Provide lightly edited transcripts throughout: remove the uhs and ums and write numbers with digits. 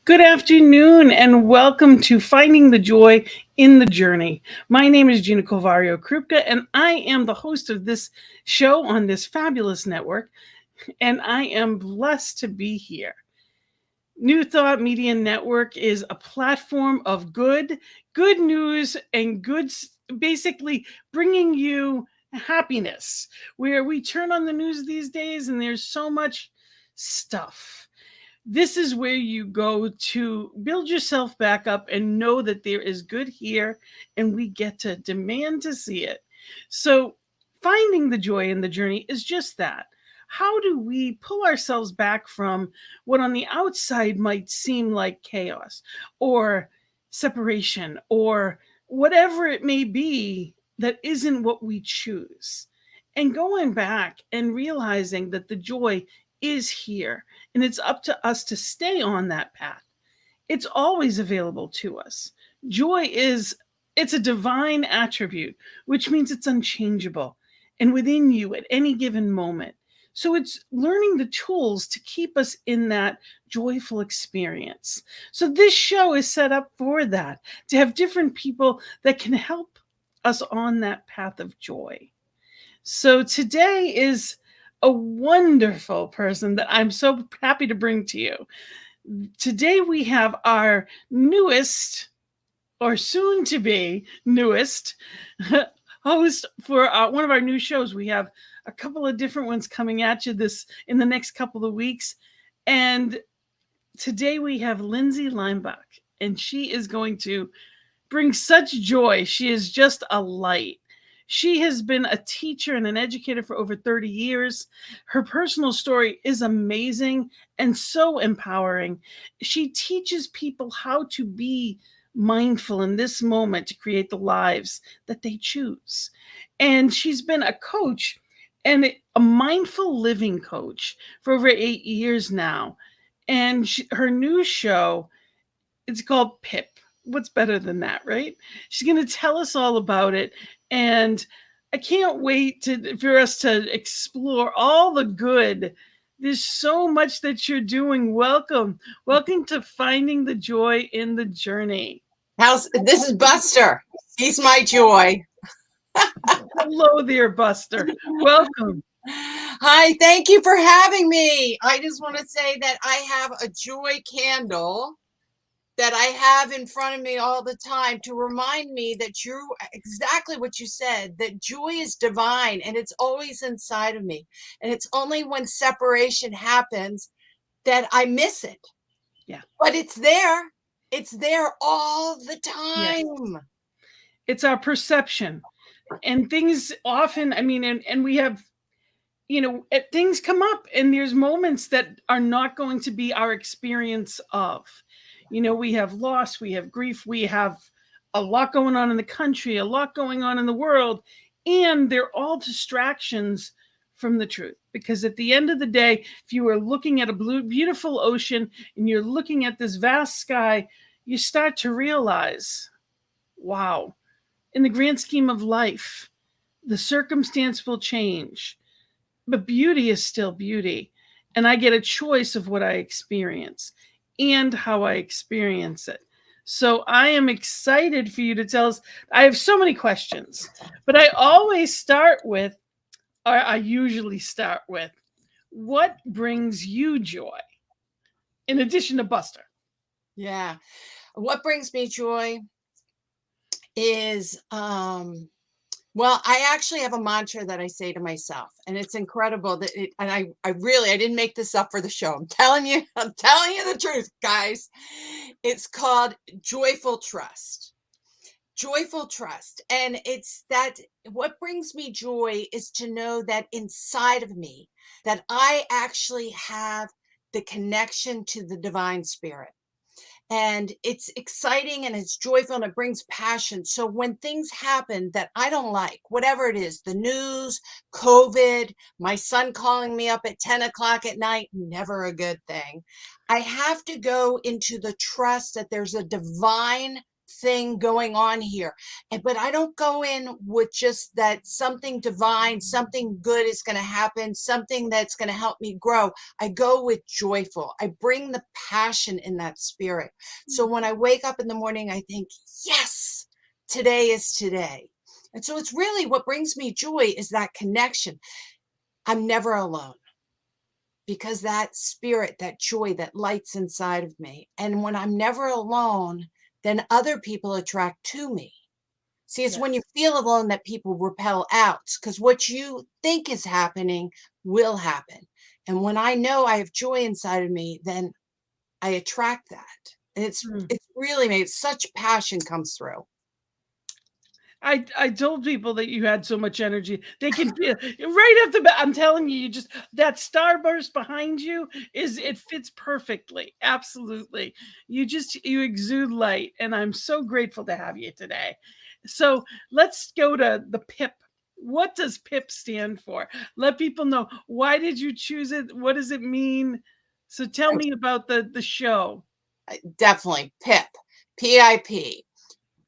Good afternoon and welcome to Finding the Joy in the Journey. My name is Gina Krupka and I am the host of this show on this fabulous network, and I am blessed to be here. New Thought Media Network is a platform of good news and basically bringing you happiness, where we turn on the news these days and there's so much stuff. This is where you go to build yourself back up and know that there is good here and we get to demand to see it. So, finding the joy in the journey is just that. How do we pull ourselves back from what on the outside might seem like chaos or separation or whatever it may be that isn't what we choose? And going back and realizing that the joy is here and it's up to us to stay on that path. It's always available to us. Joy it's a divine attribute, which means it's unchangeable and within you at any given moment. So it's learning the tools to keep us in that joyful experience. So this show is set up for that, to have different people that can help us on that path of joy. So today is a wonderful person that I'm so happy to bring to you. Today we have our newest, or soon to be newest, host for one of our new shows. We have a couple of different ones coming at you in the next couple of weeks. And today we have Lindsay Leimbach, and she is going to bring such joy. She is just a light. She has been a teacher and an educator for over 30 years. Her personal story is amazing and so empowering. She teaches people how to be mindful in this moment to create the lives that they choose. And she's been a coach and a mindful living coach for over 8 years now. And her new show, it's called PIP. What's better than that, right? She's going to tell us all about it. And I can't wait for us to explore all the good. There's so much that you're doing. Welcome. Welcome to Finding the Joy in the Journey. This is Buster. He's my joy. Hello there, Buster. Welcome. Hi, thank you for having me. I just want to say that I have a joy candle that I have in front of me all the time to remind me that exactly what you said, that joy is divine and it's always inside of me. And it's only when separation happens that I miss it. Yeah. But it's there. It's there all the time. Yes. It's our perception. And things often, and we have, things come up and there's moments that are not going to be our experience of. We have loss, we have grief, we have a lot going on in the country, a lot going on in the world, and they're all distractions from the truth. Because at the end of the day, if you are looking at a beautiful ocean and you're looking at this vast sky, you start to realize, wow, in the grand scheme of life, the circumstance will change, but beauty is still beauty. And I get a choice of what I experience and how I experience it. So I am excited for you to tell us. I have so many questions, but I usually start with, what brings you joy? In addition to Buster. Yeah. What brings me joy is, well, I actually have a mantra that I say to myself, and it's incredible that I didn't make this up for the show. I'm telling you the truth, guys. It's called joyful trust. Joyful trust. And it's that what brings me joy is to know that inside of me, that I actually have the connection to the divine spirit. And it's exciting and it's joyful and it brings passion. So when things happen that I don't like, whatever it is, the news, COVID, my son calling me up at 10 o'clock at night, never a good thing. I have to go into the trust that there's a divine thing going on here. But I don't go in with just that something divine, something good is going to happen, something that's going to help me grow. I go with joyful. I bring the passion in that spirit. So when I wake up in the morning, I think, yes, today is today. And so it's really what brings me joy is that connection. I'm never alone, because that spirit, that joy that lights inside of me. And when I'm never alone, then other people attract to me. See, it's when you feel alone that people repel out, because what you think is happening will happen. And when I know I have joy inside of me, then I attract that. And it's really made such passion comes through. I told people that you had so much energy. They can feel right off the bat. I'm telling you, you just that starburst behind you it fits perfectly. Absolutely. You exude light, and I'm so grateful to have you today. So let's go to the PIP. What does PIP stand for? Let people know, why did you choose it? What does it mean? So tell me about the show. Definitely PIP, PIP.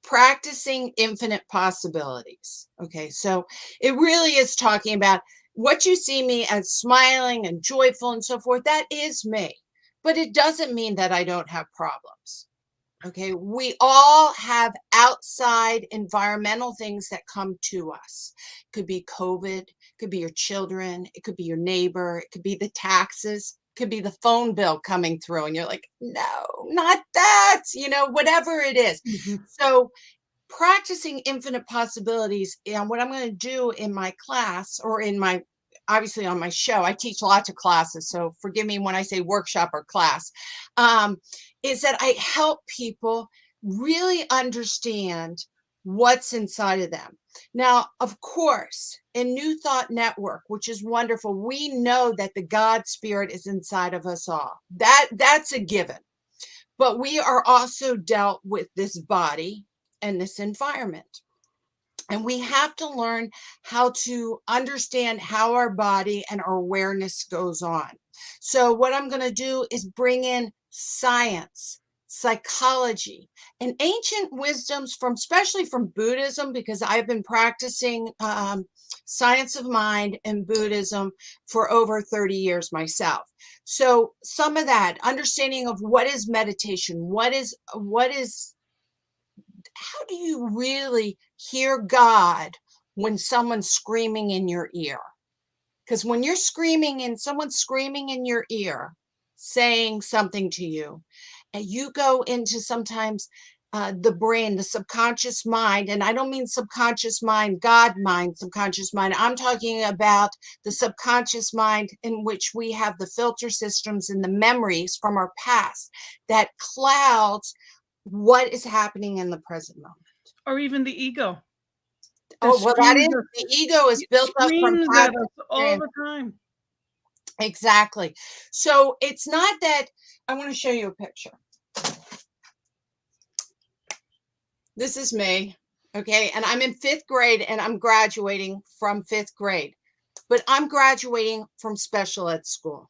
Practicing infinite possibilities. Okay, so it really is talking about what you see me as smiling and joyful and so forth. That is me, but it doesn't mean that I don't have problems. Okay, we all have outside environmental things that come to us. It could be COVID, it could be your children, it could be your neighbor, it could be the taxes, it could be the phone bill coming through, and you're like, no, not that, whatever it is. So practicing infinite possibilities, and what I'm going to do in my class, or in my, obviously on my show, I teach lots of classes, so forgive me when I say workshop or class, is that I help people really understand what's inside of them. Now, of course, in New Thought Network, which is wonderful, we know that the God spirit is inside of us all. That's a given. But we are also dealt with this body and this environment. And we have to learn how to understand how our body and our awareness goes on. So what I'm going to do is bring in science, psychology, and ancient wisdoms from, especially from Buddhism, because I've been practicing science of mind and Buddhism for over 30 years myself. So some of that understanding of what is meditation, how do you really hear God when someone's screaming in your ear? Because when you're screaming and someone's screaming in your ear, saying something to you, and you go into sometimes the brain, the subconscious mind, and I don't mean subconscious mind, God mind, subconscious mind. I'm talking about the subconscious mind in which we have the filter systems and the memories from our past that clouds what is happening in the present moment. Or even the ego. Oh, well, that is, the ego is built up from screams past at us all the time. Exactly. So it's not that, I want to show you a picture. This is me, okay? And I'm in 5th grade and I'm graduating from 5th grade, but I'm graduating from special ed school.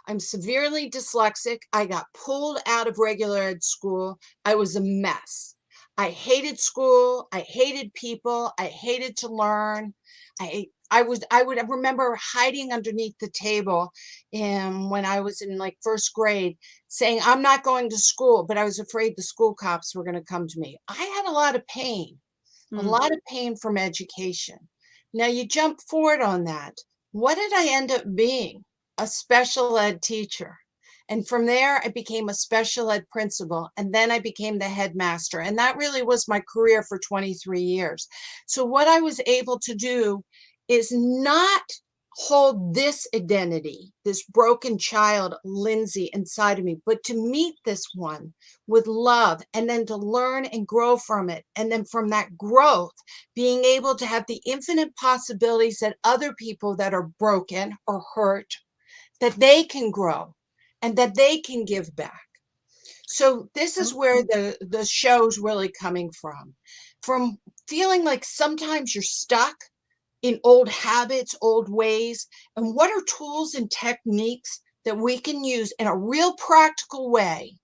I'm severely dyslexic. I got pulled out of regular ed school. I was a mess. I hated school. I hated people. I hated to learn. I would remember hiding underneath the table when I was in like 1st grade, saying, I'm not going to school, but I was afraid the school cops were going to come to me. I had a lot of pain, a lot of pain from education. Now you jump forward on that. What did I end up being? A special ed teacher. And from there, I became a special ed principal. And then I became the headmaster. And that really was my career for 23 years. So what I was able to do is not hold this identity, this broken child, Lindsay, inside of me, but to meet this one with love, and then to learn and grow from it. And then from that growth, being able to have the infinite possibilities that other people that are broken or hurt, that they can grow and that they can give back. So this is where the show's really coming from feeling like sometimes you're stuck in old habits, old ways, and what are tools and techniques that we can use in a real practical way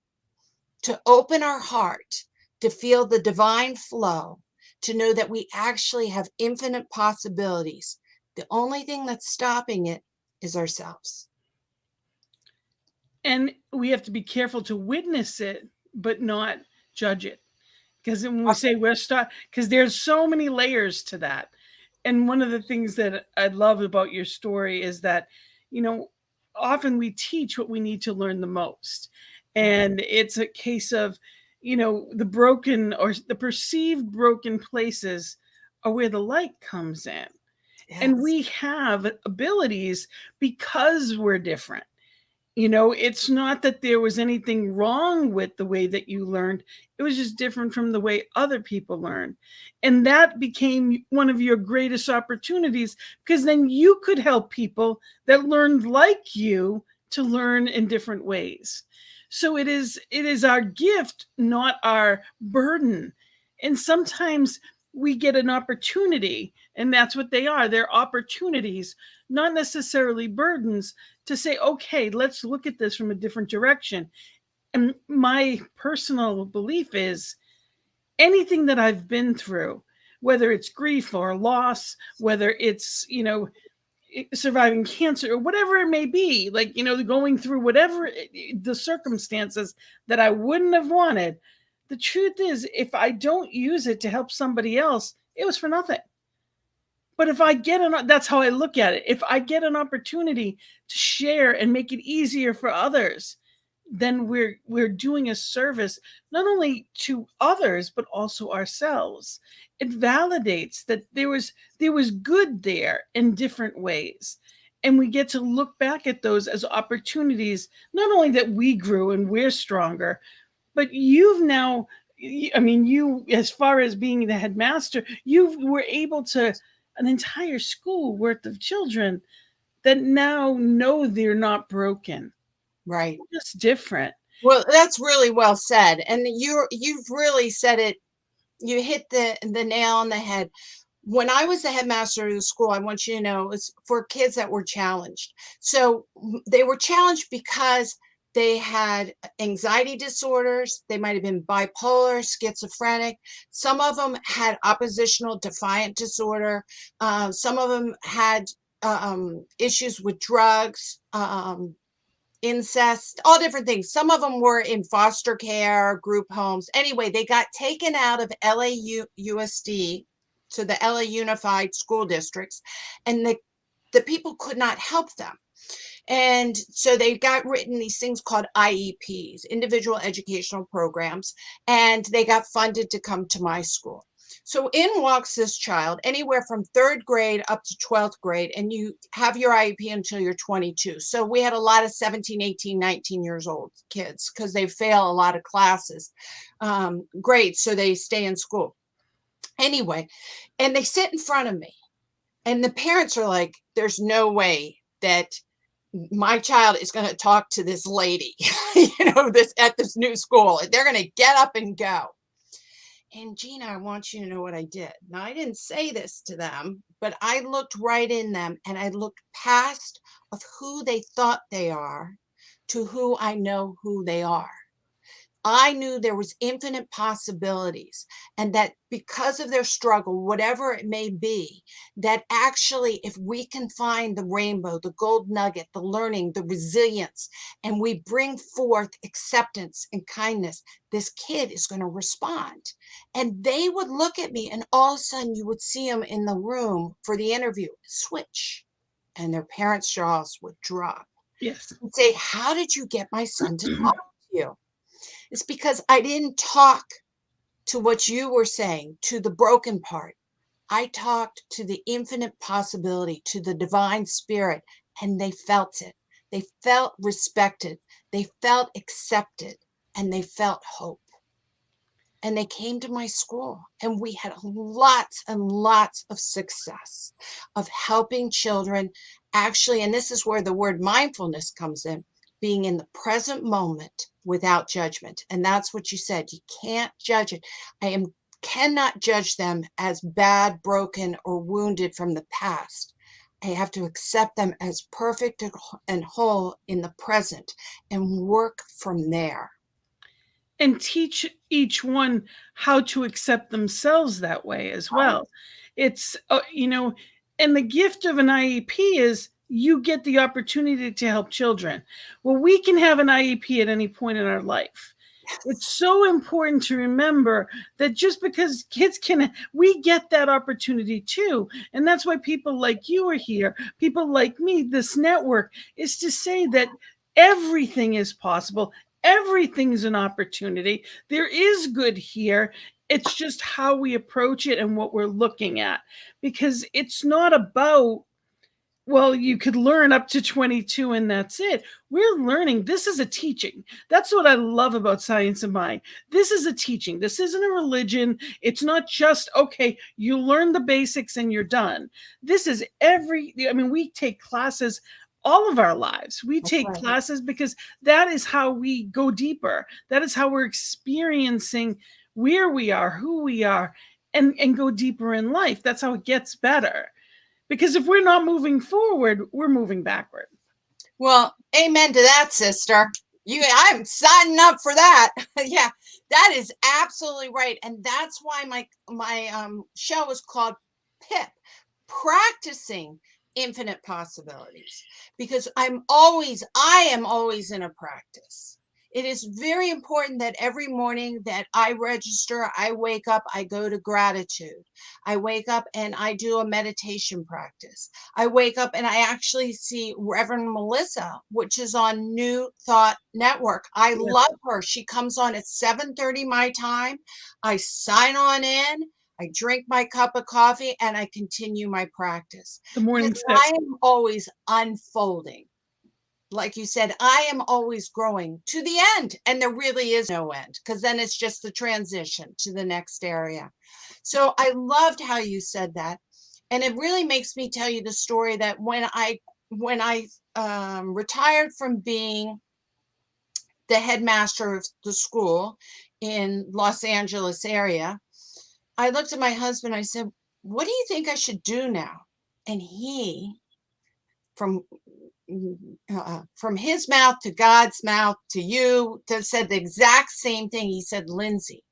to open our heart, to feel the divine flow, to know that we actually have infinite possibilities. The only thing that's stopping it is ourselves. And we have to be careful to witness it, but not judge it. Because when we say we're stuck, because there's so many layers to that. And one of the things that I love about your story is that, you know, often we teach what we need to learn the most. And it's a case of, you know, the broken or the perceived broken places are where the light comes in. And Yes. we have abilities because we're different. You know, it's not that there was anything wrong with the way that you learned. It was just different from the way other people learn. And that became one of your greatest opportunities because then you could help people that learned like you to learn in different ways. So it is our gift, not our burden. And sometimes we get an opportunity, and that's what they are. They're opportunities, not necessarily burdens, to say, okay, let's look at this from a different direction. And my personal belief is anything that I've been through, whether it's grief or loss, whether it's, you know, surviving cancer or whatever it may be, like, you know, going through whatever the circumstances that I wouldn't have wanted. The truth is, if I don't use it to help somebody else, it was for nothing. But if I get that's how I look at it. If I get an opportunity to share and make it easier for others, then we're doing a service not only to others but also ourselves. It validates that there was good there in different ways. And we get to look back at those as opportunities, not only that we grew and we're stronger, but you've now, I mean, you, as far as being the headmaster, you were able to an entire school worth of children that now know they're not broken. Right. They're just different. Well, that's really well said. And you've really said it. You hit the nail on the head. When I was the headmaster of the school, I want you to know, it was for kids that were challenged. So they were challenged because they had anxiety disorders. They might have been bipolar, schizophrenic. Some of them had oppositional defiant disorder. Some of them had issues with drugs, incest, all different things. Some of them were in foster care, group homes. Anyway, they got taken out of LAUSD to the LA Unified School Districts, and the people could not help them. And so they got written these things called IEPs, individual educational programs, and they got funded to come to my school. So in walks this child anywhere from third grade up to 12th grade, and you have your IEP until you're 22. So we had a lot of 17, 18, 19 years old kids because they fail a lot of classes, grades, so they stay in school. Anyway, and they sit in front of me, and the parents are like, there's no way that my child is going to talk to this lady, this at this new school. They're going to get up and go. And Gina, I want you to know what I did. Now, I didn't say this to them, but I looked right in them, and I looked past of who they thought they are to who I know who they are. I knew there was infinite possibilities, and that because of their struggle, whatever it may be, that actually if we can find the rainbow, the gold nugget, the learning, the resilience, and we bring forth acceptance and kindness, this kid is going to respond. And they would look at me, and all of a sudden you would see them in the room for the interview switch, and their parents' jaws would drop. Yes. And say, how did you get my son to talk to you? It's because I didn't talk to what you were saying, to the broken part. I talked to the infinite possibility, to the divine spirit, and they felt it. They felt respected. They felt accepted, and they felt hope. And they came to my school, and we had lots and lots of success of helping children actually, and this is where the word mindfulness comes in, being in the present moment without judgment. And that's what you said. You can't judge it. Cannot judge them as bad, broken, or wounded from the past. I have to accept them as perfect and whole in the present and work from there. and teach each one how to accept themselves that way as Right. well. It's, and the gift of an IEP is you get the opportunity to help children. Well, we can have an IEP at any point in our life. It's Yes. so important to remember that just because kids can, we get that opportunity too. And that's why people like you are here, people like me, this network is to say that everything is possible. Everything's an opportunity. There is good here. It's just how we approach it and what we're looking at. Because it's not about, well, you could learn up to 22 and that's it. We're learning. This is a teaching. That's what I love about Science of Mind. This is a teaching. This isn't a religion. It's not just, okay, you learn the basics and you're done. This is we take classes all of our lives. We That's take right. classes because that is how we go deeper. That is how we're experiencing where we are, who we are, and go deeper in life. That's how it gets better. Because if we're not moving forward, we're moving backward. Well, amen to that, sister. I'm signing up for that. Yeah, that is absolutely right. And that's why my show is called PIP, Practicing Infinite Possibilities, because I am always in a practice. It is very important that every morning that I register, I wake up, I go to gratitude. I wake up and I do a meditation practice. I wake up and I actually see Reverend Melissa, which is on New Thought Network. I Yes. love her. She comes on at 7:30 my time. I sign on in. I drink my cup of coffee and I continue my practice The morning because step. I am always unfolding. Like you said, I am always growing to the end, and there really is no end, because then it's just the transition to the next area. So I loved how you said that. And it really makes me tell you the story that when I retired from being the headmaster of the school in Los Angeles area, I looked at my husband. I said, "What do you think I should do now?" And he, from from his mouth to God's mouth to you, said the exact same thing. He said, "Lindsay,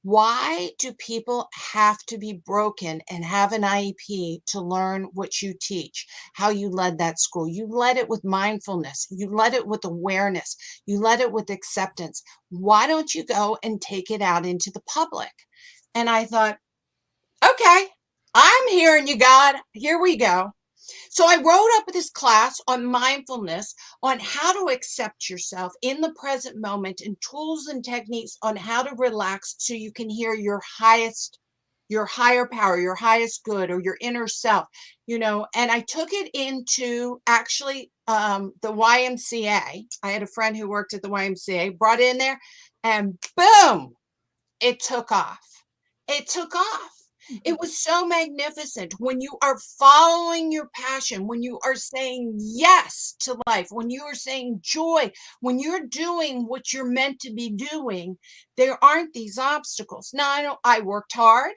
why do people have to be broken and have an IEP to learn what you teach, how you led that school? You led it with mindfulness. You led it with awareness. You led it with acceptance. Why don't you go and take it out into the public?" And I thought, okay, I'm hearing you, God. Here we go. So I wrote up this class on mindfulness, on how to accept yourself in the present moment, and tools and techniques on how to relax so you can hear your higher power, your highest good, or your inner self, and I took it into actually the YMCA. I had a friend who worked at the YMCA, brought it in there, and boom, it took off. It took off. It was so magnificent when you are following your passion, when you are saying yes to life, when you are saying joy, when you're doing what you're meant to be doing, there aren't these obstacles. Now, I worked hard.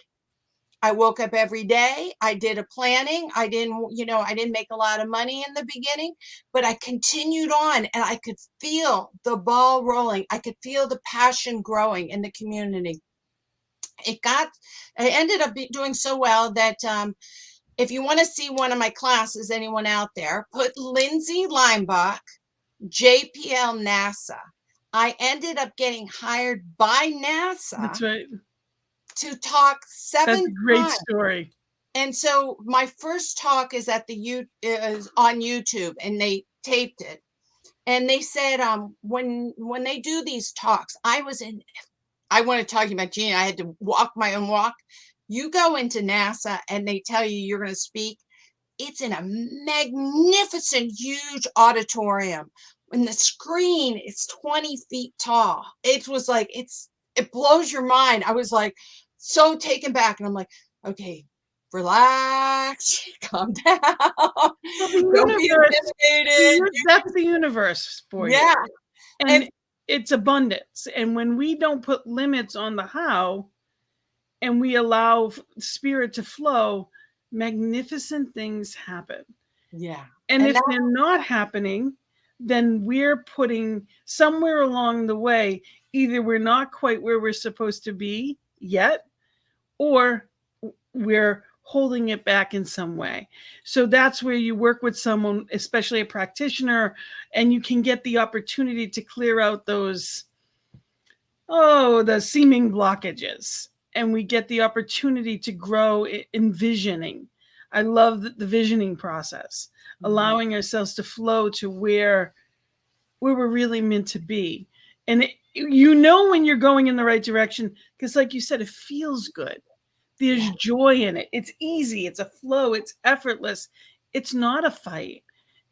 I woke up every day. I did a planning. I didn't make a lot of money in the beginning, but I continued on and I could feel the ball rolling. I could feel the passion growing in the community. I ended up doing so well that if you want to see one of my classes, anyone out there, put Lindsay Leimbach, JPL NASA. I ended up getting hired by NASA That's right. to talk That's 7 a great times. story. And so my first talk is is on YouTube, and they taped it. And they said when they do these talks, I want to talk about Gina. I had to walk my own walk. You go into NASA and they tell you you're going to speak. It's in a magnificent, huge auditorium. And the screen is 20 feet tall. It was like, it blows your mind. I was like so taken back. And I'm like, okay, relax, calm down. Well, the Don't be universe, intimidated. that's the universe for you. Yeah. And And it's abundance. And when we don't put limits on the how and we allow spirit to flow, magnificent things happen. yeah. And And if that, they're not happening, then we're putting somewhere along the way, either we're not quite where we're supposed to be yet, or we're holding it back in some way. So that's where you work with someone, especially a practitioner, and you can get the opportunity to clear out those, the seeming blockages. And we get the opportunity to grow in visioning. I love the visioning process, allowing ourselves to flow to where we're really meant to be. And when you're going in the right direction, because like you said, it feels good. There's joy in it. It's easy. It's a flow. It's effortless. It's not a fight.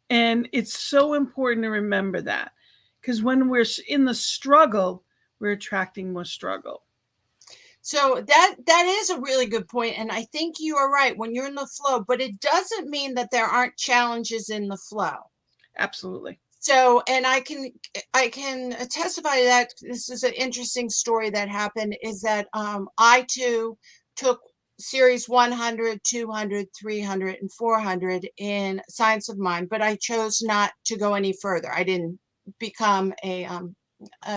And it's so important to remember that, because when we're in the struggle, we're attracting more struggle. So that is a really good point, and I think you are right when you're in the flow, but it doesn't mean that there aren't challenges in the flow. Absolutely. So, and I can testify to that. This is an interesting story that happened, is that I too took series 100, 200, 300, and 400 in Science of Mind, but I chose not to go any further. I didn't become a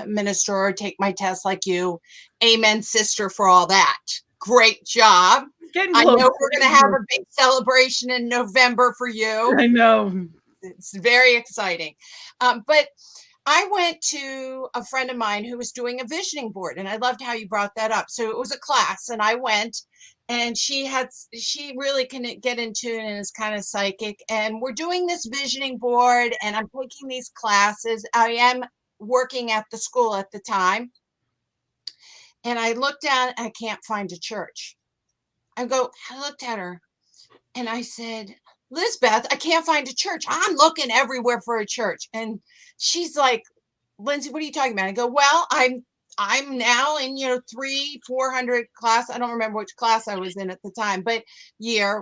minister or take my test like you. Amen, sister, for all that. Great job. I know we're going to have a big celebration in November for you. I know. It's very exciting. But I went to a friend of mine who was doing a visioning board, and I loved how you brought that up. So it was a class, and I went, and she really can get in tune and is kind of psychic. And we're doing this visioning board, and I'm taking these classes. I am working at the school at the time. And I looked down, and I can't find a church. I looked at her and I said, Lisbeth, I can't find a church. I'm looking everywhere for a church. And she's like, Lindsay, what are you talking about? I go, well, I'm now in, 400 class. I don't remember which class I was in at the time, but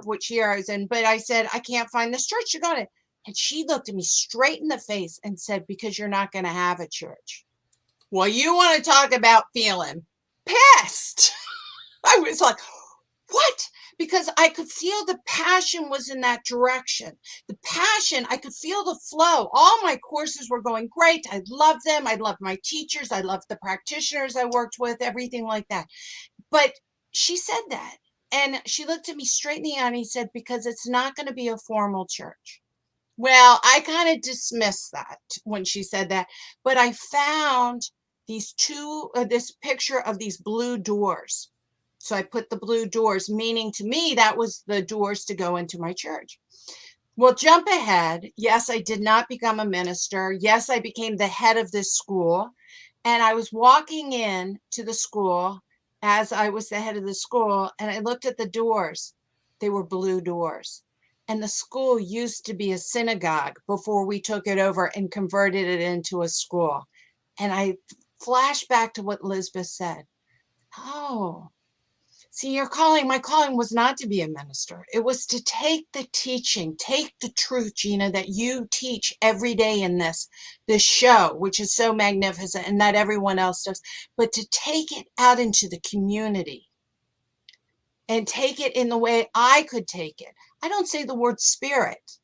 which year I was in. But I said, I can't find this church. You got it. And she looked at me straight in the face and said, because you're not going to have a church. Well, you want to talk about feeling pissed. I was like, what? Because I could feel the passion was in that direction. The passion, I could feel the flow. All my courses were going great. I loved them. I loved my teachers. I loved the practitioners I worked with, everything like that. But she said that. And she looked at me straight in the eye and he said, because it's not going to be a formal church. Well, I kind of dismissed that when she said that. But I found this picture of these blue doors. So I put the blue doors, meaning to me, that was the doors to go into my church. Well, jump ahead. Yes, I did not become a minister. Yes, I became the head of this school. And I was walking in to the school as I was the head of the school. And I looked at the doors. They were blue doors. And the school used to be a synagogue before we took it over and converted it into a school. And I flashed back to what Lisbeth said. Oh, see, my calling was not to be a minister. It was to take the teaching, take the truth, Gina, that you teach every day in this show, which is so magnificent and that everyone else does, but to take it out into the community and take it in the way I could take it. I don't say the word spirit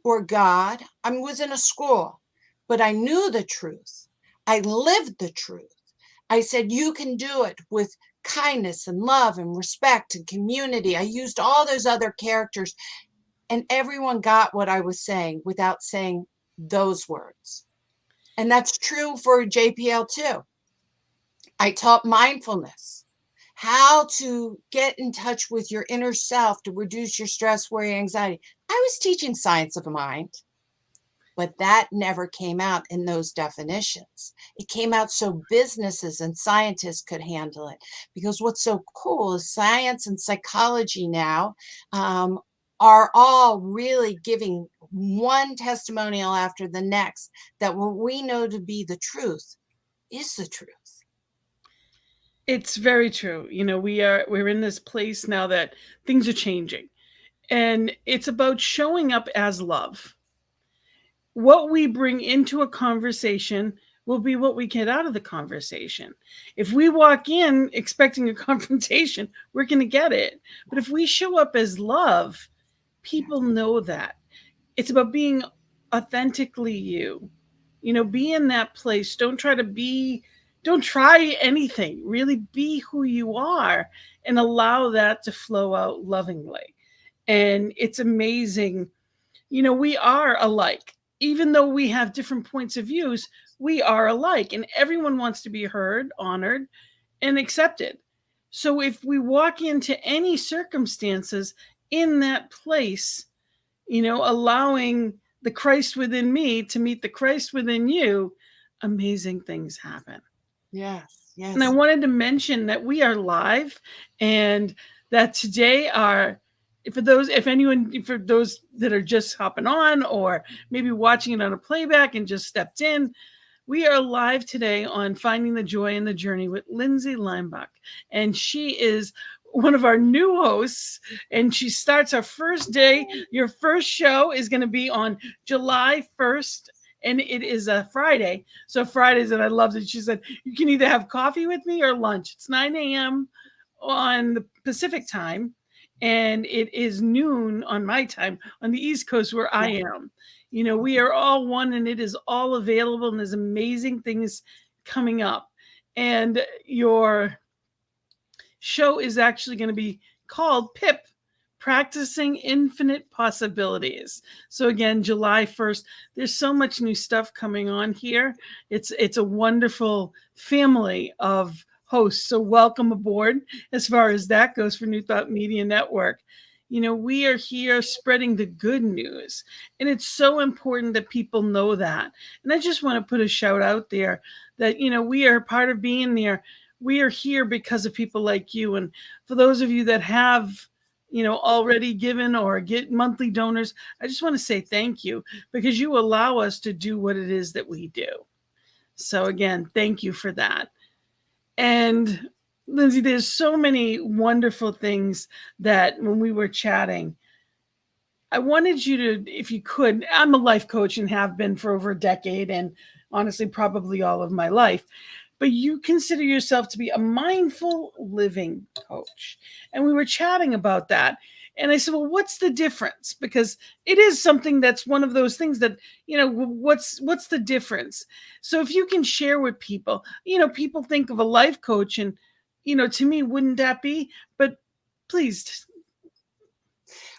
or God. I was in a school, but I knew the truth. I lived the truth. I said, you can do it with kindness and love and respect and community. I used all those other characters, and everyone got what I was saying without saying those words. And that's true for JPL too. I taught mindfulness, how to get in touch with your inner self to reduce your stress, worry, anxiety. I was teaching Science of Mind, but that never came out in those definitions. It came out so businesses and scientists could handle it. Because what's so cool is science and psychology now are all really giving one testimonial after the next that what we know to be the truth is the truth. It's very true. We're in this place now that things are changing, and it's about showing up as love. What we bring into a conversation will be what we get out of the conversation. If we walk in expecting a confrontation, we're going to get it. But if we show up as love, people know that. It's about being authentically you. Be in that place. Don't try anything. Really be who you are and allow that to flow out lovingly. And it's amazing. We are alike. Even though we have different points of views, we are alike, and everyone wants to be heard, honored, and accepted. So if we walk into any circumstances in that place, allowing the Christ within me to meet the Christ within you, amazing things happen. Yes, And I yes. wanted to mention that we are live, and that today are, for those that are just hopping on or maybe watching it on a playback and just stepped in, we are live today on Finding the Joy in the Journey with Lindsay Leimbach. And she is one of our new hosts, and she starts our first day. Your first show is going to be on July 1st, and it is a Friday. So Fridays, and I loved it. She said, you can either have coffee with me or lunch. It's 9 a.m. on the Pacific time, and it is noon on my time on the East Coast where I am. We are all one, and it is all available, and there's amazing things coming up. And your show is actually going to be called PIP, Practicing Infinite Possibilities. So again, July 1st, there's so much new stuff coming on here. It's a wonderful family of hosts. So welcome aboard as far as that goes for New Thought Media Network. We are here spreading the good news, and it's so important that people know that. And I just want to put a shout out there that, we are part of being there. We are here because of people like you. And for those of you that have, already given or get monthly donors, I just want to say thank you, because you allow us to do what it is that we do. So again, thank you for that. And Lindsay, there's so many wonderful things that when we were chatting, I wanted you to, if you could, I'm a life coach and have been for over a decade, and honestly, probably all of my life. But you consider yourself to be a mindful living coach. And we were chatting about that. And I said, well, what's the difference? Because it is something that's one of those things that, what's the difference? So if you can share with people, people think of a life coach and, to me, wouldn't that be? But please.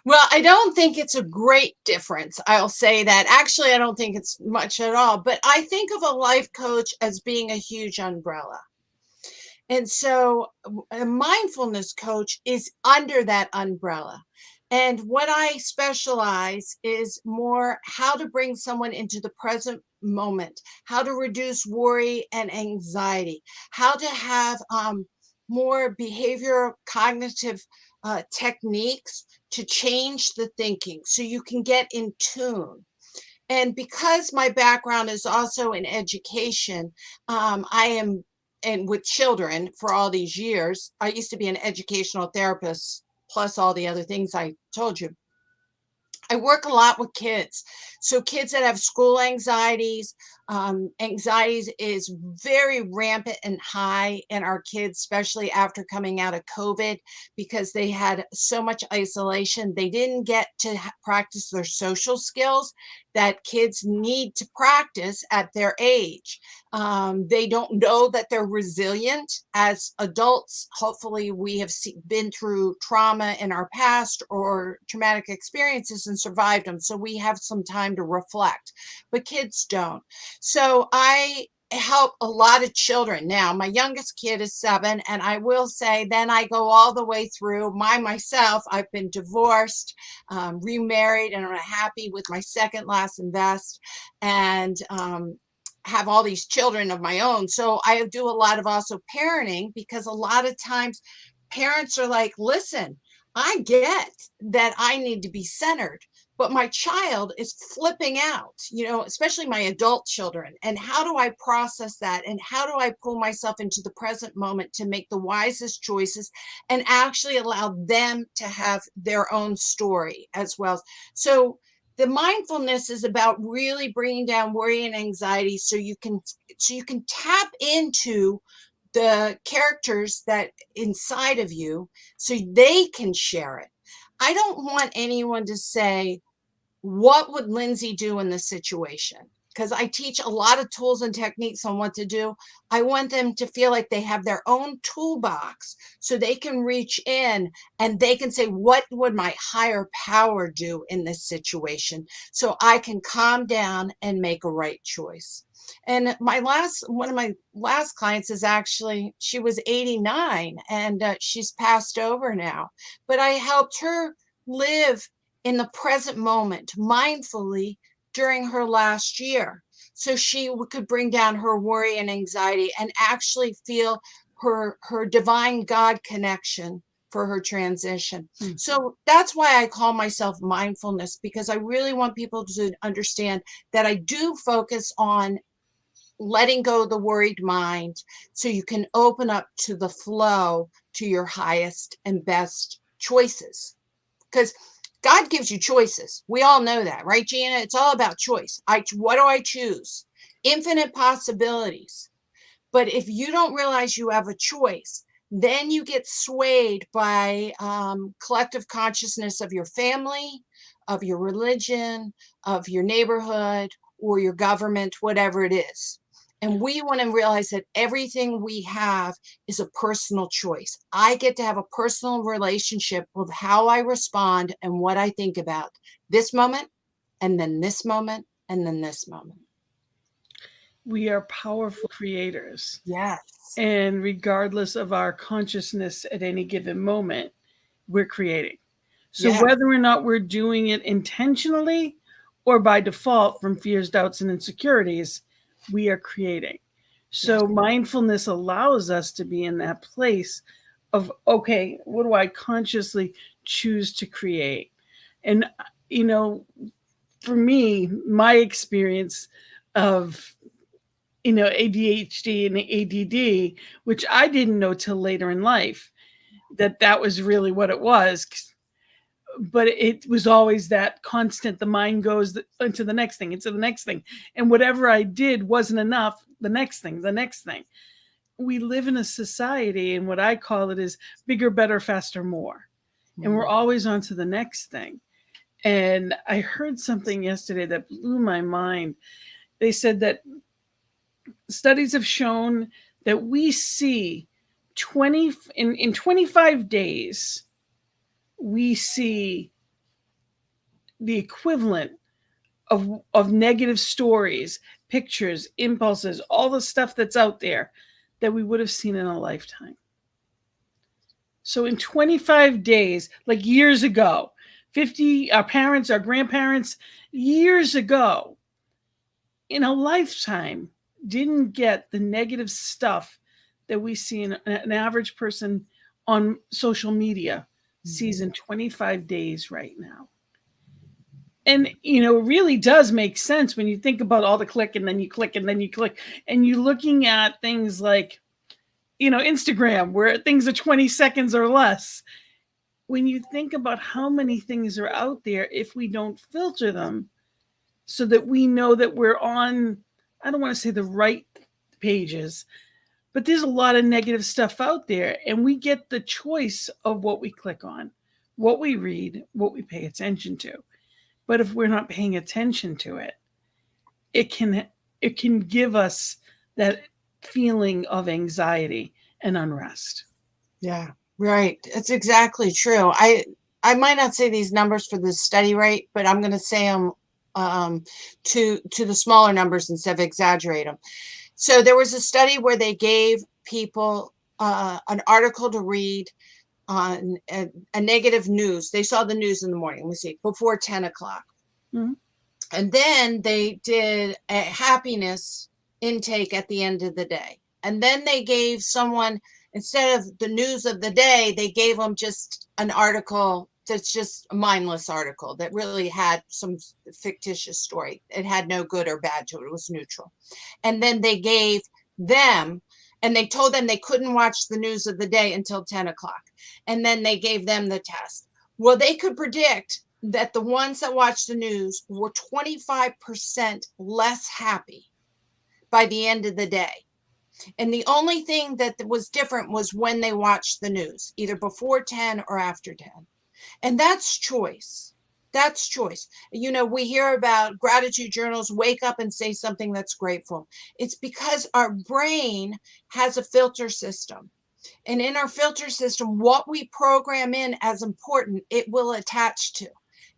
Well, I don't think it's a great difference. I'll say that. Actually, I don't think it's much at all. But I think of a life coach as being a huge umbrella. And so a mindfulness coach is under that umbrella. And what I specialize is more how to bring someone into the present moment, how to reduce worry and anxiety, how to have more behavioral cognitive techniques to change the thinking so you can get in tune. And because my background is also in education, I am, and with children for all these years, I used to be an educational therapist, plus all the other things I told you. I work a lot with kids. So kids that have school anxieties, anxieties is very rampant and high in our kids, especially after coming out of COVID, because they had so much isolation. They didn't get to practice their social skills that kids need to practice at their age. They don't know that they're resilient as adults. Hopefully we have been through trauma in our past or traumatic experiences and survived them. So we have some time to reflect, but kids don't. So I help a lot of children. Now, my youngest kid is 7, and I will say then I go all the way through myself. I've been divorced, remarried, and I'm happy with my second last invest, and have all these children of my own. So I do a lot of also parenting, because a lot of times parents are like, listen, I get that I need to be centered, but my child is flipping out, especially my adult children. And how do I process that? And how do I pull myself into the present moment to make the wisest choices and actually allow them to have their own story as well? So the mindfulness is about really bringing down worry and anxiety so you can tap into the characters that inside of you so they can share it. I don't want anyone to say, what would Lindsay do in this situation? because I teach a lot of tools and techniques on what to do. I want them to feel like they have their own toolbox so they can reach in and they can say, what would my higher power do in this situation? So I can calm down and make a right choice. And one of my last clients is actually, she was 89 and she's passed over now, but I helped her live in the present moment mindfully during her last year, so she could bring down her worry and anxiety and actually feel her divine God connection for her transition. So that's why I call myself mindfulness, because I really want people to understand that I do focus on letting go of the worried mind so you can open up to the flow to your highest and best choices. Because God gives you choices. We all know that, right, Gina? It's all about choice. What do I choose? Infinite possibilities. But if you don't realize you have a choice, then you get swayed by collective consciousness of your family, of your religion, of your neighborhood, or your government, whatever it is. And we want to realize that everything we have is a personal choice. I get to have a personal relationship with how I respond and what I think about this moment, and then this moment, and then this moment. We are powerful creators. Yes. And regardless of our consciousness at any given moment, we're creating. So Yeah. whether or not we're doing it intentionally or by default from fears, doubts, and insecurities, we are creating. So mindfulness allows us to be in that place of, okay, what do I consciously choose to create? And, you know, for me, my experience of, ADHD and ADD, which I didn't know till later in life, that was really what it was. But it was always that constant, the mind goes into the next thing, into the next thing. And whatever I did wasn't enough. The next thing, the next thing. We live in a society, and what I call it is bigger, better, faster, more. And we're always on to the next thing. And I heard something yesterday that blew my mind. They said that studies have shown that we see in 25 days, we see the equivalent of negative stories, pictures, impulses, all the stuff that's out there that we would have seen in a lifetime. So in 25 days, like years ago, 50, our parents, our grandparents, years ago, in a lifetime, didn't get the negative stuff that we see in an average person on social media sees in 25 days right now. And, it really does make sense when you think about all the click and then you click and then you click and you're looking at things like, Instagram, where things are 20 seconds or less. When you think about how many things are out there, if we don't filter them so that we know that we're on, I don't want to say the right pages, but there's a lot of negative stuff out there, and we get the choice of what we click on, what we read, what we pay attention to. But if we're not paying attention to it, it can give us that feeling of anxiety and unrest. Yeah, right. It's exactly true. I might not say these numbers for this study right, but I'm going to say them to the smaller numbers instead of exaggerate them. So there was a study where they gave people an article to read on a negative news. They saw the news in the morning, let's see, before 10 o'clock. Mm-hmm. And then they did a happiness intake at the end of the day. And then they gave someone, instead of the news of the day, they gave them just an article that's just a mindless article that really had some fictitious story. It had no good or bad to it. It was neutral. And then they gave them, and they told them they couldn't watch the news of the day until 10 o'clock. And then they gave them the test. Well, they could predict that the ones that watched the news were 25% less happy by the end of the day. And the only thing that was different was when they watched the news, either before 10 or after 10. And that's choice. That's choice. You know, we hear about gratitude journals, wake up and say something that's grateful. It's because our brain has a filter system. And in our filter system, what we program in as important, it will attach to.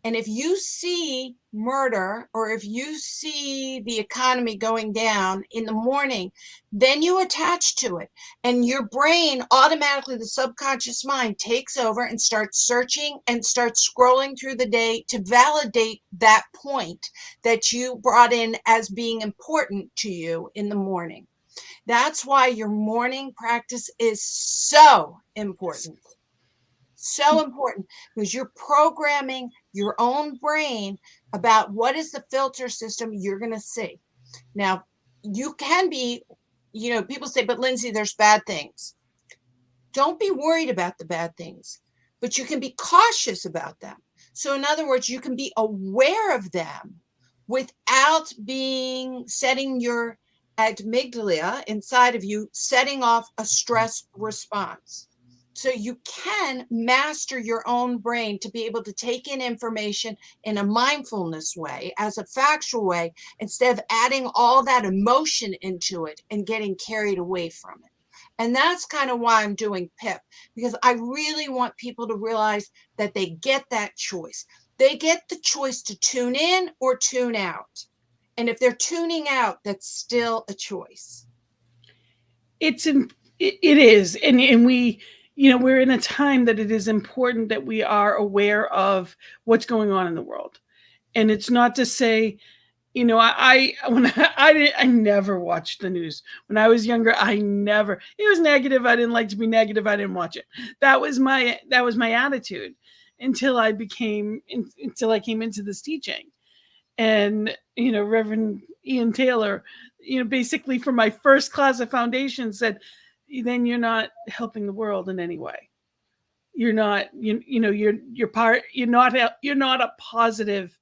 And if you see murder, or if you see the economy going down in the morning, then you attach to it. And your brain automatically, the subconscious mind, takes over and starts searching and starts scrolling through the day to validate that point that you brought in as being important to you in the morning. That's why your morning practice is so important. So important, because you're programming your own brain about what is the filter system you're going to see. Now, you can be, you know, people say, but Lindsay, there's bad things. Don't be worried about the bad things, but you can be cautious about them. So in other words, you can be aware of them without setting your amygdala inside of you, setting off a stress response. So you can master your own brain to be able to take in information in a mindfulness way, as a factual way, instead of adding all that emotion into it and getting carried away from it. And that's kind of why I'm doing PIP, because I really want people to realize that they get that choice. They get the choice to tune in or tune out. And if they're tuning out, that's still a choice. It is. And we, you know, we're in a time that it is important that we are aware of what's going on in the world. And it's not to say, you know, I never watched the news when I was younger. It was negative. I didn't like to be negative. I didn't watch it. That was my attitude until I came into this teaching. And, you know, Reverend Ian Taylor, you know, basically for my first class of foundation said, then you're not helping the world in any way. You're not, you know, you're not a positive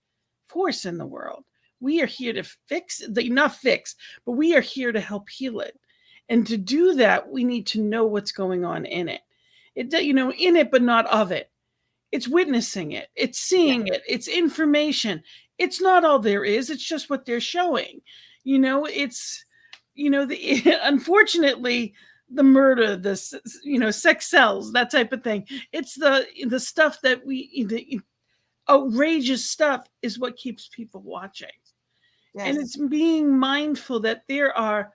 force in the world. We are here to but we are here to help heal it. And to do that, we need to know what's going on in it. You know, in it, but not of it. It's witnessing it. It's seeing it. It's information. It's not all there is. It's just what they're showing. You know, it's, you know, unfortunately, the murder, you know, sex sells, that type of thing. It's the stuff that the outrageous stuff is what keeps people watching. Yes. And it's being mindful that there are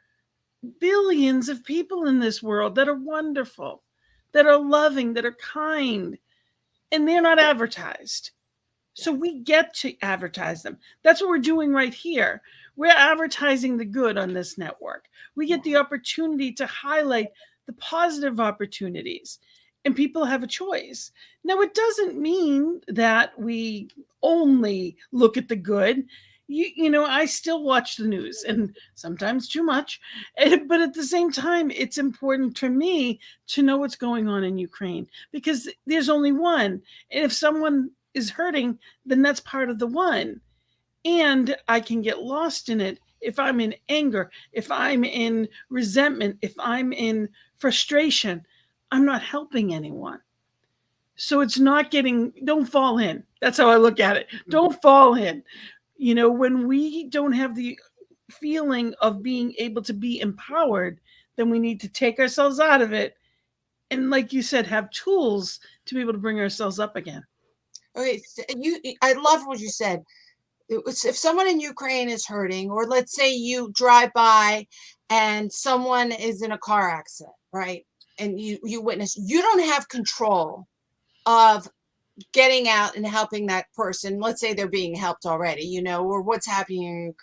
billions of people in this world that are wonderful, that are loving, that are kind, and they're not advertised. So we get to advertise them. That's what we're doing right here. We're advertising the good on this network. We get the opportunity to highlight the positive opportunities, and people have a choice. Now, it doesn't mean that we only look at the good. You know, I still watch the news, and sometimes too much. But at the same time, it's important for me to know what's going on in Ukraine, because there's only one. And if someone is hurting, then that's part of the one. And I can get lost in it if I'm in anger, if I'm in resentment, if I'm in frustration. I'm not helping anyone. So it's not don't fall in. That's how I look at it. Don't fall in. You know, when we don't have the feeling of being able to be empowered, then we need to take ourselves out of it. And like you said, have tools to be able to bring ourselves up again. Okay, I love what you said. If someone in Ukraine is hurting, or let's say you drive by and someone is in a car accident, right? And you witness, you don't have control of getting out and helping that person. Let's say they're being helped already, you know, or what's happening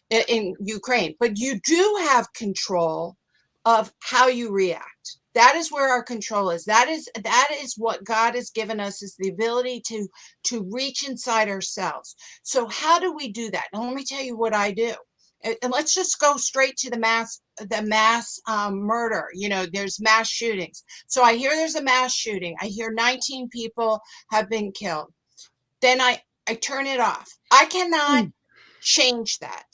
in Ukraine, but you do have control of how you react. That is where our control is. That is what God has given us, is the ability to reach inside ourselves. So how do we do that? Now, let me tell you what I do. And let's just go straight to the mass murder. You know, there's mass shootings. So I hear there's a mass shooting. I hear 19 people have been killed. Then I turn it off. I cannot change that.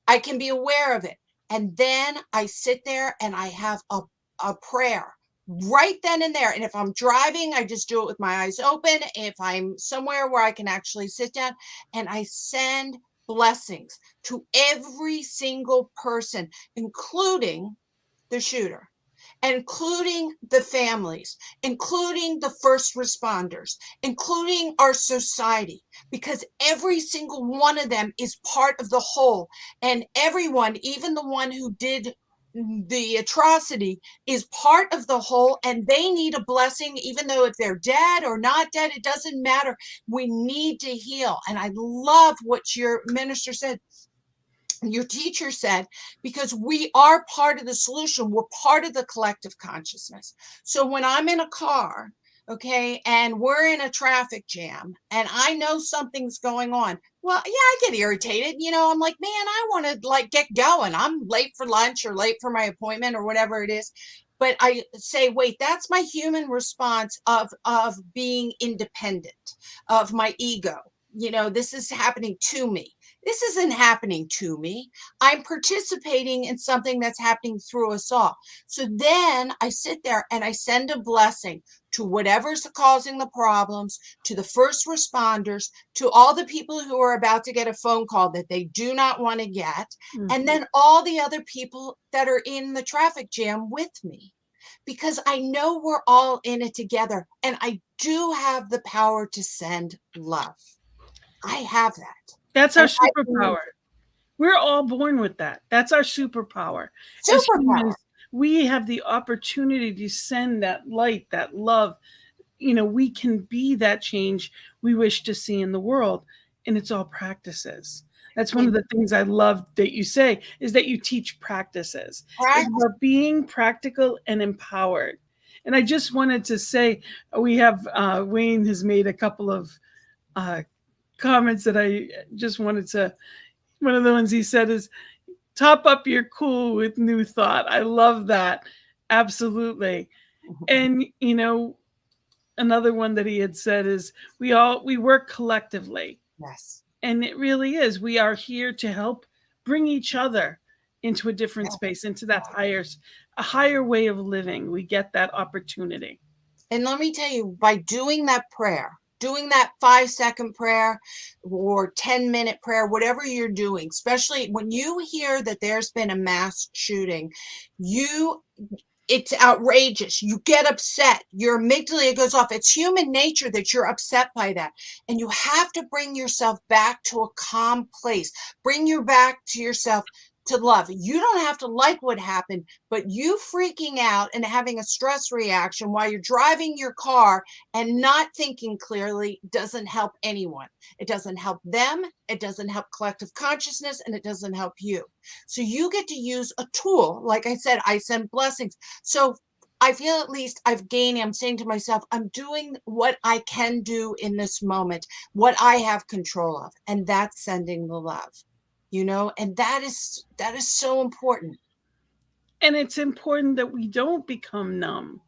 I can be aware of it. And then I sit there and I have a prayer. right then and there. And if I'm driving, I just do it with my eyes open. If I'm somewhere where I can actually sit down, and I send blessings to every single person, including the shooter, including the families, including the first responders, including our society, because every single one of them is part of the whole. And everyone, even the one who did the atrocity, is part of the whole, and they need a blessing, even though if they're dead or not dead, it doesn't matter. We need to heal. And I love what your minister said, your teacher said, because we are part of the solution. We're part of the collective consciousness. So when I'm in a car, okay, and we're in a traffic jam and I know something's going on, well, yeah, I get irritated. I'm like, man, I want to like get going. I'm late for lunch or late for my appointment or whatever it is. But I say, wait, that's my human response of being independent, of my ego. This is happening to me. This isn't happening to me. I'm participating in something that's happening through us all. So then I sit there and I send a blessing to whatever's causing the problems, to the first responders, to all the people who are about to get a phone call that they do not want to get, and then all the other people that are in the traffic jam with me. Because I know we're all in it together, and I do have the power to send love. I have that. That's our superpower. We're all born with that. That's our superpower. As humans, we have the opportunity to send that light, that love. We can be that change we wish to see in the world. And it's all practices. That's one of the things I love that you say, is that you teach practices. It's about being practical and empowered. And I just wanted to say, we have, Wayne has made a couple of comments that I just wanted to, one of the ones he said is, top up your cool with new thought. I love that. Absolutely. And, another one that he had said is, we work collectively. Yes. And it really is. We are here to help bring each other into a different space, into that a higher way of living. We get that opportunity. And let me tell you, by doing that prayer, doing that 5-second prayer or 10-minute prayer, whatever you're doing, especially when you hear that there's been a mass shooting, it's outrageous. You get upset. Your amygdala goes off. It's human nature that you're upset by that. And you have to bring yourself back to a calm place. Bring you back to yourself to love. You don't have to like what happened, but you freaking out and having a stress reaction while you're driving your car and not thinking clearly doesn't help anyone. It doesn't help them. It doesn't help collective consciousness, and it doesn't help you. So you get to use a tool. Like I said, I send blessings. So I feel at least I'm saying to myself, I'm doing what I can do in this moment, what I have control of, and that's sending the love. And that is so important. And it's important that we don't become numb.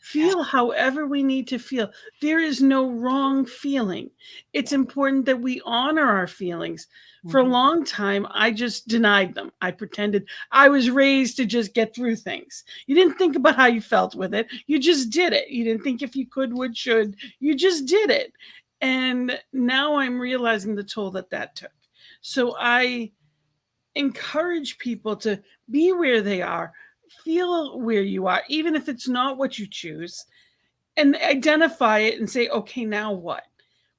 Feel however we need to feel. There is no wrong feeling. It's important that we honor our feelings. For a long time, I just denied them. I pretended I was raised to just get through things. You didn't think about how you felt with it. You just did it. You didn't think if you could, would, should. You just did it. And now I'm realizing the toll that took. So I encourage people to be where they are, feel where you are, even if it's not what you choose, and identify it and say, okay, now what?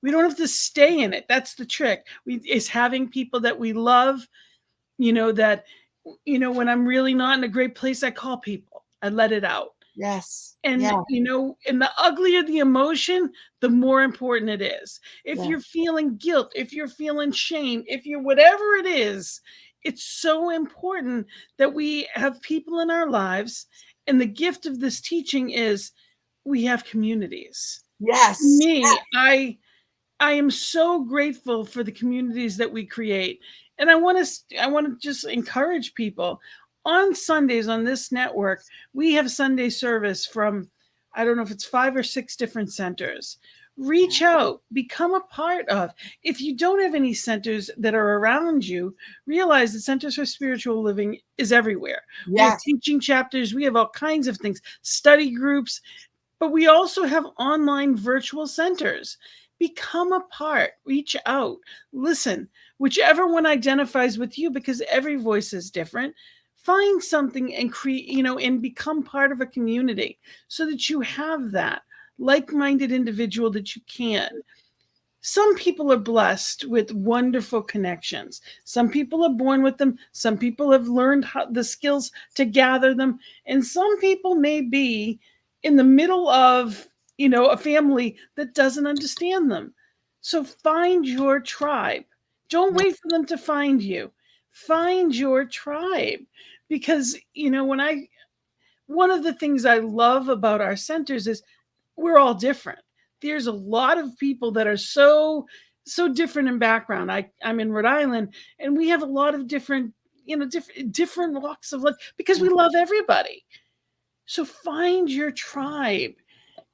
We don't have to stay in it. That's the trick. Is having people that we love, that, when I'm really not in a great place, I call people. I let it out. Yes. And, and the uglier the emotion, the more important it is. If you're feeling guilt, if you're feeling shame, if you're whatever it is, it's so important that we have people in our lives. And the gift of this teaching is we have communities. Yes. I am so grateful for the communities that we create. And I want to just encourage people. On Sundays on this network, we have Sunday service from, I don't know if it's 5 or 6 different centers. Reach out, become a part of. If you don't have any centers that are around you, realize the Centers for Spiritual Living is everywhere. We have Yes. teaching chapters, we have all kinds of things, study groups, but we also have online virtual centers. Become a part, reach out, listen, whichever one identifies with you, because every voice is different. Find something and create, and become part of a community so that you have that like minded individual that you can. Some people are blessed with wonderful connections. Some people are born with them. Some people have learned the skills to gather them. And some people may be in the middle of, a family that doesn't understand them. So find your tribe. Don't Yeah. wait for them to find you. Find your tribe. Because, one of the things I love about our centers is we're all different. There's a lot of people that are so different in background. I'm in Rhode Island, and we have a lot of different, different walks of life because we love everybody. So find your tribe.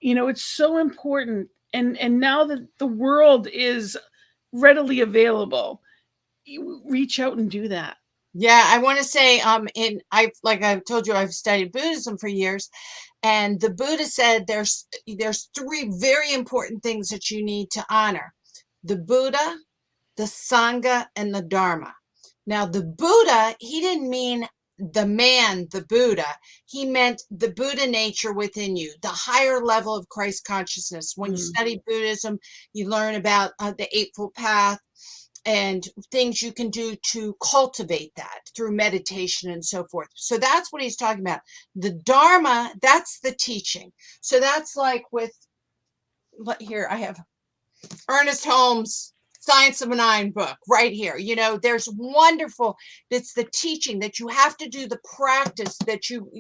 It's so important. And now that the world is readily available, you reach out and do that. Yeah, I want to say, like I've told you, I've studied Buddhism for years, and the Buddha said there's three very important things that you need to honor: the Buddha, the Sangha, and the Dharma. Now, the Buddha, he didn't mean the man, the Buddha. He meant the Buddha nature within you, the higher level of Christ consciousness. When you Mm. study Buddhism, you learn about the Eightfold Path and things you can do to cultivate that through meditation and so forth. So that's what he's talking about. The Dharma, that's the teaching. So that's like here, I have Ernest Holmes' Science of Nine book right here. There's wonderful, it's the teaching that you have to do, the practice that you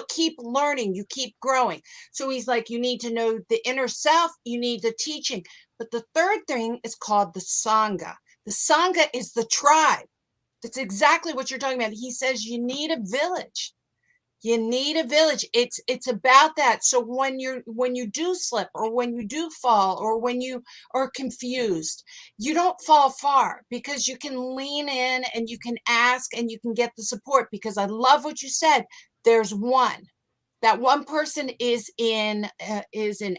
keep learning, you keep growing. So he's like, you need to know the inner self, you need the teaching. But the third thing is called the Sangha. The Sangha is the tribe. That's exactly what you're talking about. He says you need a village. You need a village. It's about that. So when you do slip, or when you do fall, or when you are confused, you don't fall far, because you can lean in and you can ask and you can get the support. Because I love what you said. There's one. That one person is in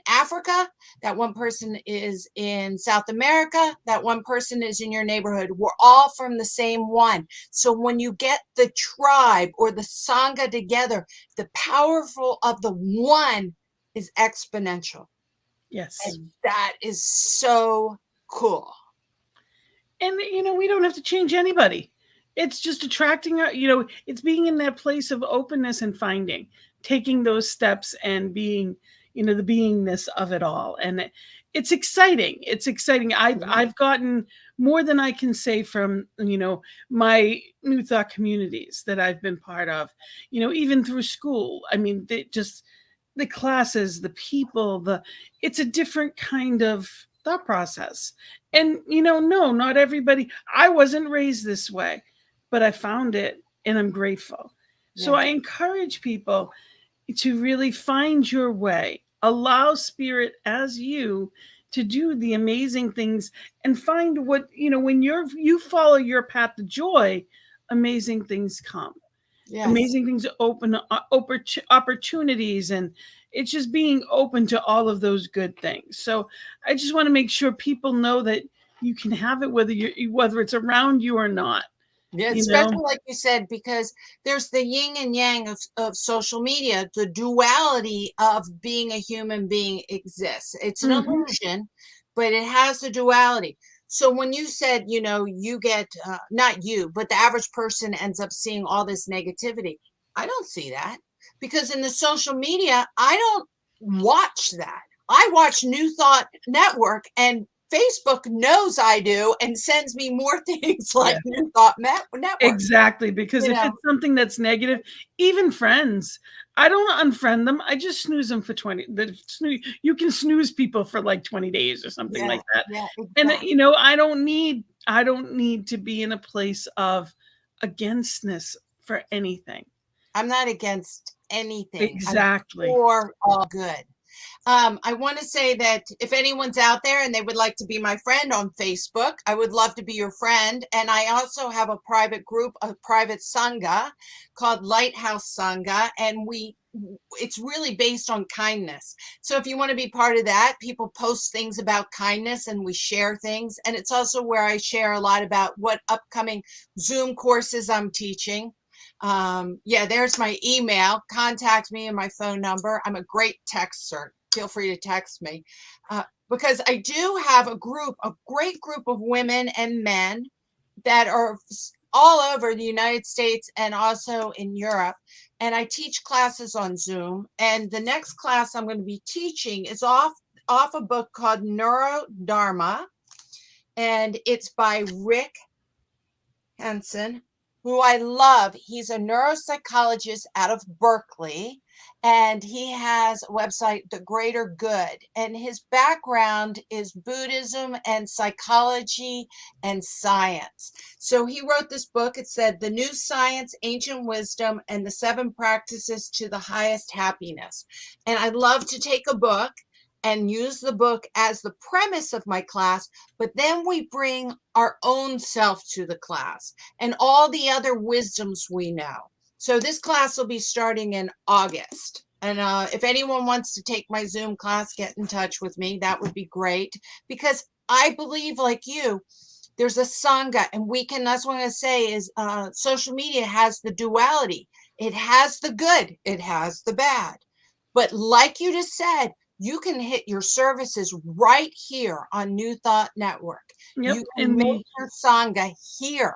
Africa. That one person is in South America. That one person is in your neighborhood. We're all from the same one. So when you get the tribe or the Sangha together, the powerful of the one is exponential. Yes. And that is so cool. And we don't have to change anybody. It's just attracting it's being in that place of openness and taking those steps and being, the beingness of it all. And it's exciting. I've gotten more than I can say from, my New Thought communities that I've been part of, even through school. I mean, the classes, the people, it's a different kind of thought process. And no, not everybody. I wasn't raised this way, but I found it and I'm grateful. So Yes. I encourage people to really find your way. Allow spirit as you to do the amazing things and find what, when you follow your path to joy, amazing things come. Yes. Amazing things open opportunities, and it's just being open to all of those good things. So I just want to make sure people know that you can have it whether it's around you or not. Yeah, especially like you said, because there's the yin and yang of social media. The duality of being a human being exists. It's an illusion, but it has the duality. So when you said, you get, not you, but the average person ends up seeing all this negativity, I don't see that, because in the social media, I don't watch that. I watch New Thought Network, and Facebook knows I do and sends me more things like New Thought Network. Exactly, because if it's something that's negative, even friends, I don't unfriend them. I just snooze them for 20. You can snooze people for like 20 days or something like that. Yeah, exactly. And I don't need to be in a place of againstness for anything. I'm not against anything. Exactly. I'm for all good. I want to say that if anyone's out there and they would like to be my friend on Facebook, I would love to be your friend. And I also have a private group, a private Sangha called Lighthouse Sangha. And it's really based on kindness. So if you want to be part of that, people post things about kindness and we share things. And it's also where I share a lot about what upcoming Zoom courses I'm teaching. Yeah, there's my email. Contact me and my phone number. I'm a great texter. Feel free to text me because I do have a great group of women and men that are all over the United States and also in Europe. And I teach classes on Zoom. And the next class I'm going to be teaching is off a book called Neurodharma. And it's by Rick Hansen, who I love. He's a neuropsychologist out of Berkeley, and he has a website, The Greater Good. And his background is Buddhism and psychology and science. So he wrote this book. It said, The New Science, Ancient Wisdom, and the 7 Practices to the Highest Happiness. And I love to take a book and use the book as the premise of my class, but then we bring our own self to the class and all the other wisdoms we know. So this class will be starting in August. And if anyone wants to take my Zoom class, get in touch with me. That would be great, because I believe, like you, there's a Sangha, and that's what I'm going to say is social media has the duality. It has the good, it has the bad. But like you just said, you can hit your services right here on New Thought Network. Yep. You can make your Sangha here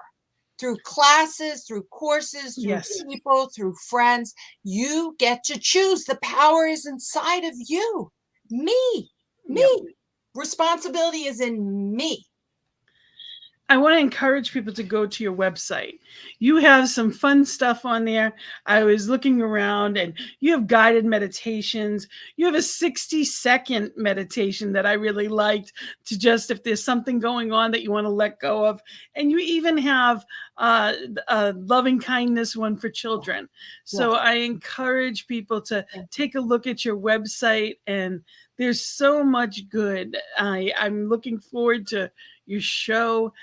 through classes, through courses, through people, through friends. You get to choose. The power is inside of you. Me. Yep. Responsibility is in me. I want to encourage people to go to your website. You have some fun stuff on there. I was looking around, and you have guided meditations. You have a 60-second meditation that I really liked, to just, if there's something going on that you want to let go of. And you even have a loving kindness one for children. So yes. I encourage people to take a look at your website, and there's so much good. I'm looking forward to your show.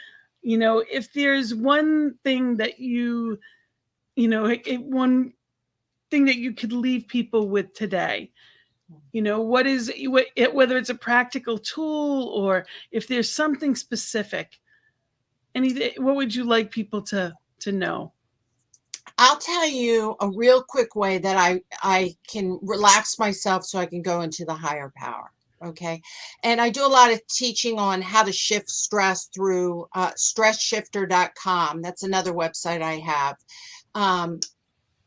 You know, if there's one thing that one thing that you could leave people with today, whether it's a practical tool or if there's something specific, what would you like people to know? I'll tell you a real quick way that I can relax myself so I can go into the higher power. Okay. And I do a lot of teaching on how to shift stress through stressshifter.com. That's another website I have.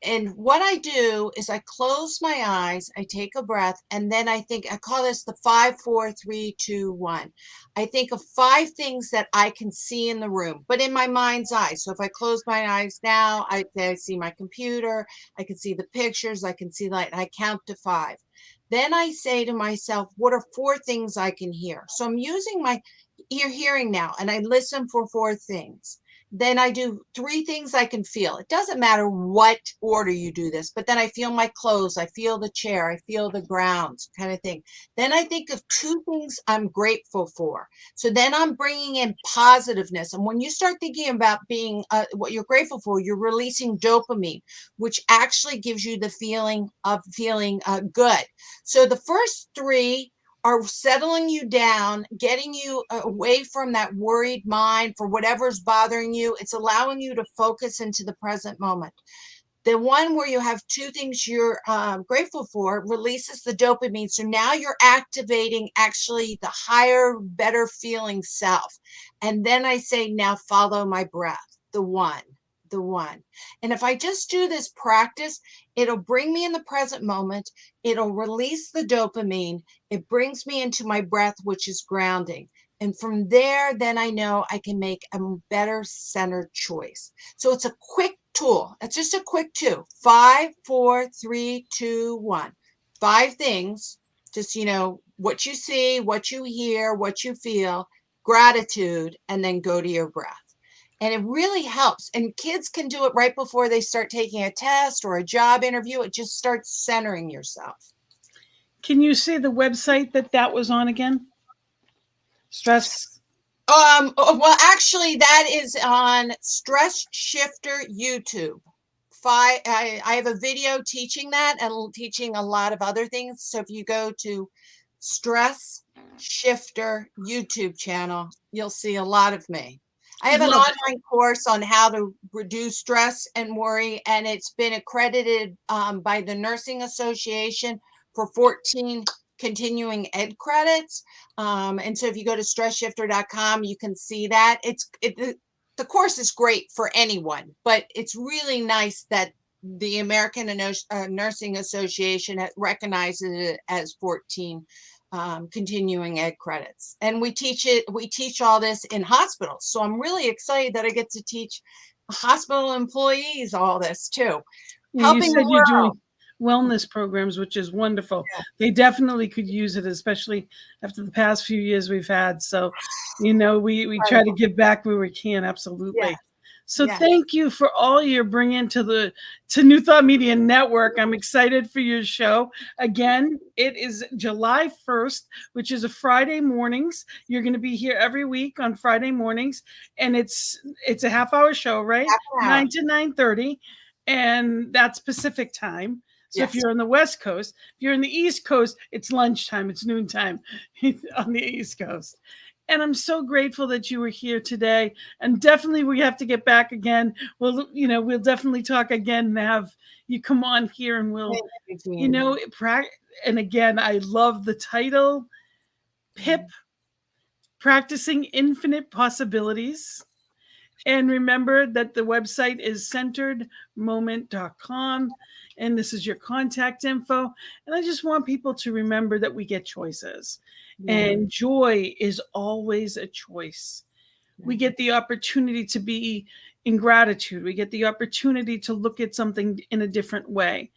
And what I do is I close my eyes, I take a breath, and then I call this the 5, 4, 3, 2, 1. I think of 5 things that I can see in the room, but in my mind's eye. So if I close my eyes now, I see my computer, I can see the pictures, I can see light, and I count to 5. Then I say to myself, what are 4 things I can hear? So I'm using my ear hearing now, and I listen for 4 things. Then I do 3 things I can feel. It doesn't matter what order you do this, but then I feel my clothes, I feel the chair, I feel the ground, kind of thing. Then I think of 2 things I'm grateful for. So then I'm bringing in positiveness. And when you start thinking about being what you're grateful for, you're releasing dopamine, which actually gives you the feeling of feeling good. So the first 3 are settling you down, getting you away from that worried mind for whatever's bothering you. It's allowing you to focus into the present moment. The one where you have 2 things you're grateful for releases the dopamine. So now you're activating actually the higher, better feeling self. And then I say, now follow my breath, the one. And if I just do this practice, it'll bring me in the present moment. It'll release the dopamine. It brings me into my breath, which is grounding. And from there, then I know I can make a better centered choice. So it's a quick tool. It's just a quick 2. 5, 4, 3, 2, 1. 5 things. Just, what you see, what you hear, what you feel, gratitude, and then go to your breath. And it really helps. And kids can do it right before they start taking a test or a job interview. It just starts centering yourself. Can you say the website that was on again? Stress. Well, actually, that is on Stress Shifter YouTube. I have a video teaching that and teaching a lot of other things. So if you go to Stress Shifter YouTube channel, you'll see a lot of me. I have an online course on how to reduce stress and worry, and it's been accredited by the Nursing Association for 14 continuing ed credits. And so if you go to stressshifter.com, you can see that. The course is great for anyone, but it's really nice that the American Nursing Association recognizes it as 14 continuing ed credits. And we teach all this in hospitals. So I'm really excited that I get to teach hospital employees all this too. You said you're doing wellness programs, which is wonderful. Yeah. They definitely could use it, especially after the past few years we've had. So, we try to give back where we can. Absolutely. Yeah. So thank you for all you're bringing to New Thought Media Network. I'm excited for your show. Again, it is July 1st, which is a Friday mornings. You're going to be here every week on Friday mornings, and it's a half-hour show, right? 9 to 9:30, and that's Pacific time. So if you're on the West Coast, if you're in the East Coast, it's lunchtime, it's noontime on the East Coast. And I'm so grateful that you were here today. And definitely we have to get back again. We'll definitely talk again and have you come on here and we'll, and again, I love the title, PIP, Practicing Infinite Possibilities. And remember that the website is centeredmoment.com. And this is your contact info. And I just want people to remember that we get choices. And joy is always a choice. We get the opportunity to be in gratitude. We get the opportunity to look at something in a different way.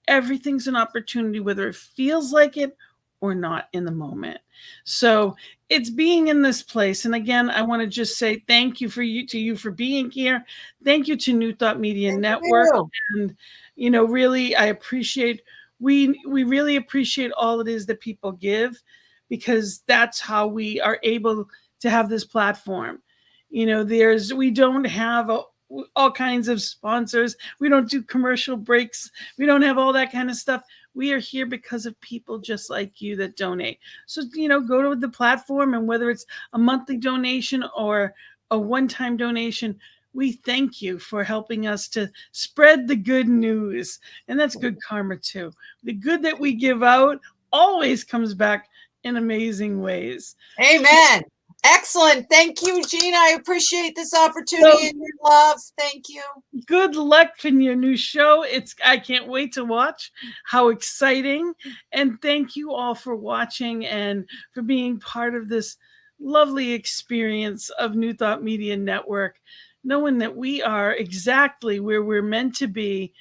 Everything's an opportunity, whether it feels like it or not in the moment. So it's being in this place. And again, I want to just say thank you to you for being here. Thank you to New Thought Media Network. And, really, I appreciate, we really appreciate all it is that people give, because that's how we are able to have this platform. We don't have all kinds of sponsors. We don't do commercial breaks. We don't have all that kind of stuff. We are here because of people just like you that donate. So, go to the platform, and whether it's a monthly donation or a one-time donation, we thank you for helping us to spread the good news. And that's good karma too. The good that we give out always comes back in amazing ways. Amen. Excellent. Thank you, Gina. I appreciate this opportunity and your love. Thank you. Good luck in your new show. I can't wait to watch. How exciting. And thank you all for watching and for being part of this lovely experience of New Thought Media Network, knowing that we are exactly where we're meant to be,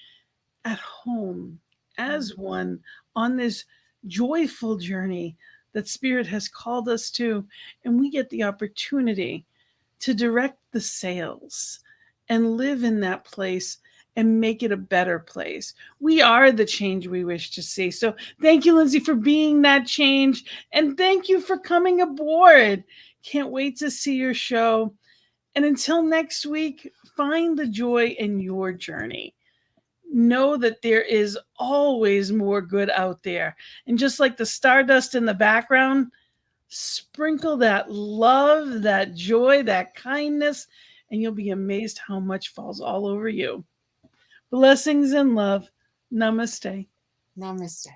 at home, as one, on this joyful journey that Spirit has called us to, and we get the opportunity to direct the sails and live in that place and make it a better place. We are the change we wish to see. So thank you, Lindsay, for being that change, and thank you for coming aboard. Can't wait to see your show. And until next week, find the joy in your journey. Know that there is always more good out there. And just like the stardust in the background, sprinkle that love, that joy, that kindness, and you'll be amazed how much falls all over you. Blessings and love. Namaste. Namaste.